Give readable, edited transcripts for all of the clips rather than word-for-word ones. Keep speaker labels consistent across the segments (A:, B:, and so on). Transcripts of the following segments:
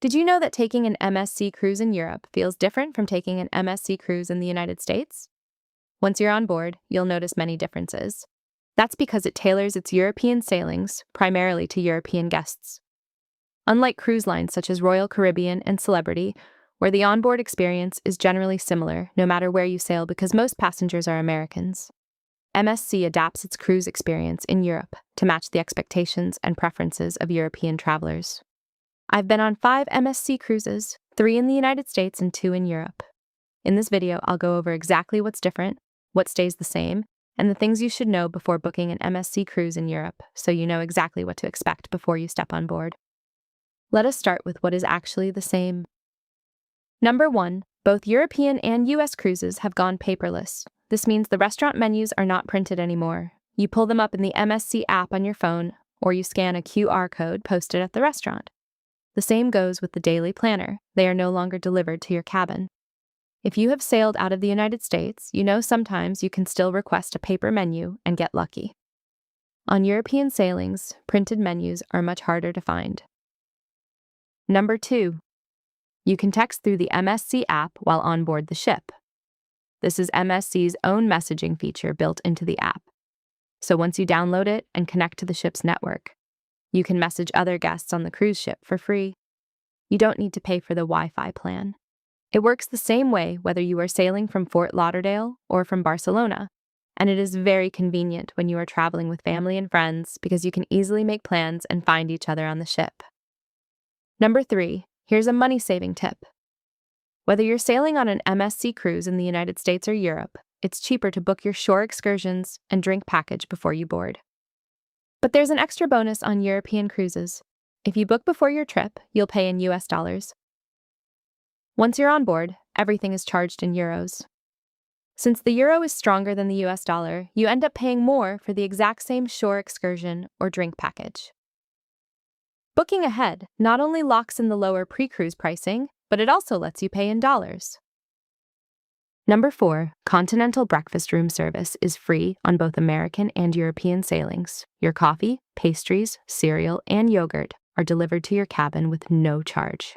A: Did you know that taking an MSC cruise in Europe feels different from taking an MSC cruise in the United States? Once you're on board, you'll notice many differences. That's because it tailors its European sailings primarily to European guests. Unlike cruise lines such as Royal Caribbean and Celebrity, where the onboard experience is generally similar no matter where you sail because most passengers are Americans, MSC adapts its cruise experience in Europe to match the expectations and preferences of European travelers. I've been on 5 MSC cruises, 3 in the United States and 2 in Europe. In this video, I'll go over exactly what's different, what stays the same, and the things you should know before booking an MSC cruise in Europe, so you know exactly what to expect before you step on board. Let us start with what is actually the same. Number 1, both European and US cruises have gone paperless. This means the restaurant menus are not printed anymore. You pull them up in the MSC app on your phone, or you scan a QR code posted at the restaurant. The same goes with the daily planner. They are no longer delivered to your cabin. If you have sailed out of the United States, you know sometimes you can still request a paper menu and get lucky. On European sailings, printed menus are much harder to find. Number 2, you can text through the MSC app while on board the ship. This is MSC's own messaging feature built into the app. So once you download it and connect to the ship's network, you can message other guests on the cruise ship for free. You don't need to pay for the Wi-Fi plan. It works the same way whether you are sailing from Fort Lauderdale or from Barcelona, and it is very convenient when you are traveling with family and friends because you can easily make plans and find each other on the ship. Number 3, here's a money-saving tip. Whether you're sailing on an MSC cruise in the United States or Europe, it's cheaper to book your shore excursions and drink package before you board. But there's an extra bonus on European cruises. If you book before your trip, you'll pay in US dollars. Once you're on board, everything is charged in euros. Since the euro is stronger than the US dollar, you end up paying more for the exact same shore excursion or drink package. Booking ahead not only locks in the lower pre-cruise pricing, but it also lets you pay in dollars. Number 4, continental breakfast room service is free on both American and European sailings. Your coffee, pastries, cereal, and yogurt are delivered to your cabin with no charge.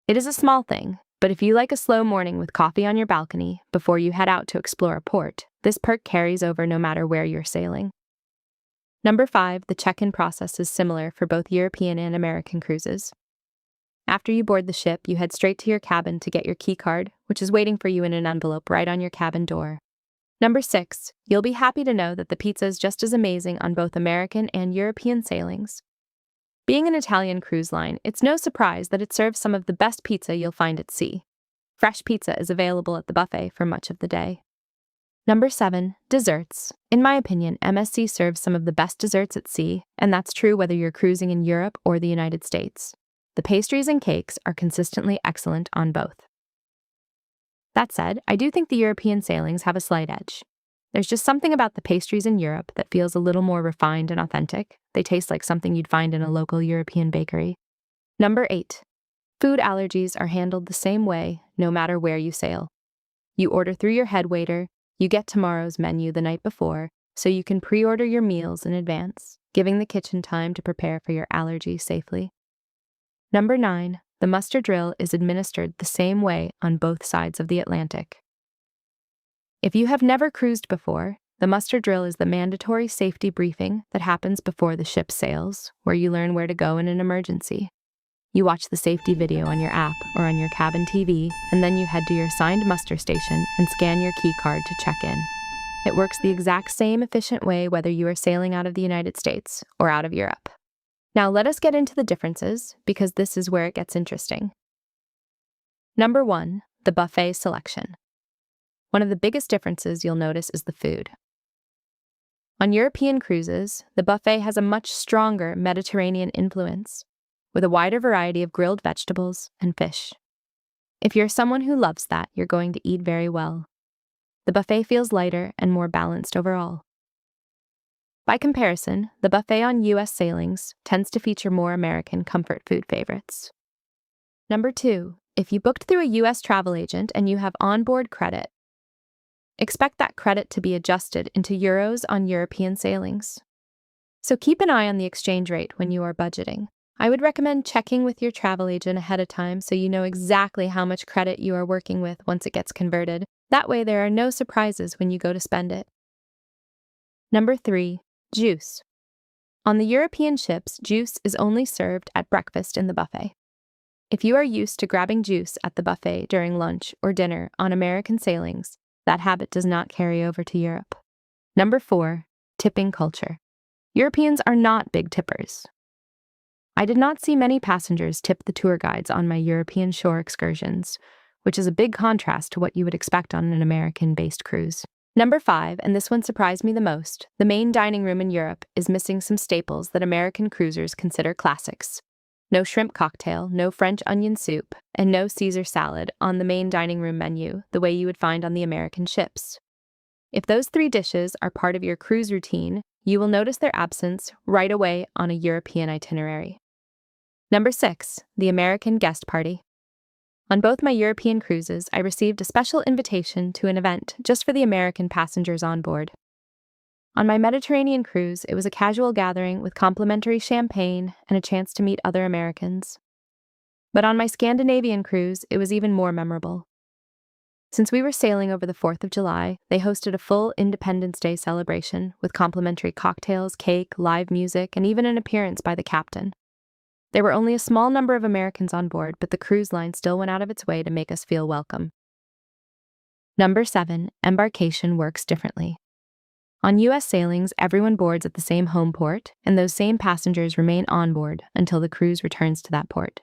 A: It is a small thing, but if you like a slow morning with coffee on your balcony before you head out to explore a port, this perk carries over no matter where you're sailing. Number 5, the check-in process is similar for both European and American cruises. After you board the ship, you head straight to your cabin to get your key card, which is waiting for you in an envelope right on your cabin door. Number 6, you'll be happy to know that the pizza is just as amazing on both American and European sailings. Being an Italian cruise line, it's no surprise that it serves some of the best pizza you'll find at sea. Fresh pizza is available at the buffet for much of the day. Number 7, desserts. In my opinion, MSC serves some of the best desserts at sea, and that's true whether you're cruising in Europe or the United States. The pastries and cakes are consistently excellent on both. That said, I do think the European sailings have a slight edge. There's just something about the pastries in Europe that feels a little more refined and authentic. They taste like something you'd find in a local European bakery. Number 8, food allergies are handled the same way no matter where you sail. You order through your head waiter, you get tomorrow's menu the night before, so you can pre-order your meals in advance, giving the kitchen time to prepare for your allergies safely. Number 9, the muster drill is administered the same way on both sides of the Atlantic. If you have never cruised before, the muster drill is the mandatory safety briefing that happens before the ship sails, where you learn where to go in an emergency. You watch the safety video on your app or on your cabin TV, and then you head to your assigned muster station and scan your key card to check in. It works the exact same efficient way whether you are sailing out of the United States or out of Europe. Now let us get into the differences, because this is where it gets interesting. Number 1, the buffet selection. One of the biggest differences you'll notice is the food. On European cruises, the buffet has a much stronger Mediterranean influence, with a wider variety of grilled vegetables and fish. If you're someone who loves that, you're going to eat very well. The buffet feels lighter and more balanced overall. By comparison, the buffet on US sailings tends to feature more American comfort food favorites. Number 2, if you booked through a US travel agent and you have onboard credit, expect that credit to be adjusted into euros on European sailings. So keep an eye on the exchange rate when you are budgeting. I would recommend checking with your travel agent ahead of time so you know exactly how much credit you are working with once it gets converted. That way, there are no surprises when you go to spend it. Number 3. Juice. On the European ships, juice is only served at breakfast in the buffet. If you are used to grabbing juice at the buffet during lunch or dinner on American sailings, that habit does not carry over to Europe. Number 4. Tipping culture. Europeans are not big tippers. I did not see many passengers tip the tour guides on my European shore excursions, which is a big contrast to what you would expect on an American-based cruise. Number 5, and this one surprised me the most, the main dining room in Europe is missing some staples that American cruisers consider classics. No shrimp cocktail, no French onion soup, and no Caesar salad on the main dining room menu the way you would find on the American ships. If those 3 dishes are part of your cruise routine, you will notice their absence right away on a European itinerary. Number 6, the American guest party. On both my European cruises, I received a special invitation to an event just for the American passengers on board. On my Mediterranean cruise, it was a casual gathering with complimentary champagne and a chance to meet other Americans. But on my Scandinavian cruise, it was even more memorable. Since we were sailing over the 4th of July, they hosted a full Independence Day celebration with complimentary cocktails, cake, live music, and even an appearance by the captain. There were only a small number of Americans on board, but the cruise line still went out of its way to make us feel welcome. Number 7, embarkation works differently. On U.S. sailings, everyone boards at the same home port, and those same passengers remain on board until the cruise returns to that port.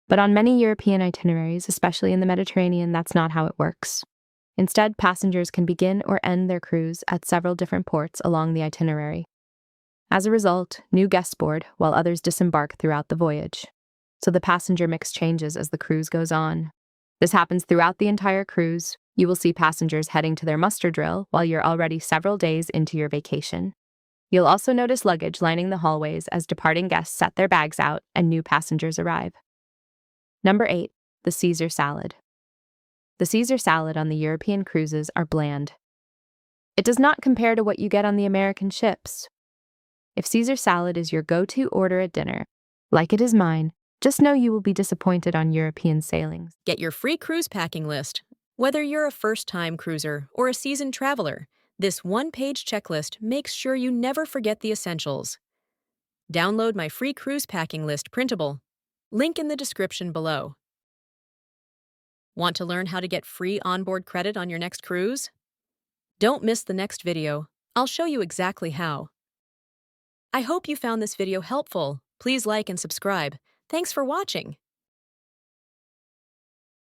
A: But on many European itineraries, especially in the Mediterranean, that's not how it works. Instead, passengers can begin or end their cruise at several different ports along the itinerary. As a result, new guests board while others disembark throughout the voyage. So the passenger mix changes as the cruise goes on. This happens throughout the entire cruise. You will see passengers heading to their muster drill while you're already several days into your vacation. You'll also notice luggage lining the hallways as departing guests set their bags out and new passengers arrive. Number 8, the Caesar salad. The Caesar salad on the European cruises are bland. It does not compare to what you get on the American ships. If Caesar salad is your go-to order at dinner, like it is mine, just know you will be disappointed on European sailings.
B: Get your free cruise packing list. Whether you're a first-time cruiser or a seasoned traveler, this one-page checklist makes sure you never forget the essentials. Download my free cruise packing list printable. Link in the description below. Want to learn how to get free onboard credit on your next cruise? Don't miss the next video. I'll show you exactly how. I hope you found this video helpful. Please like and subscribe. Thanks for watching.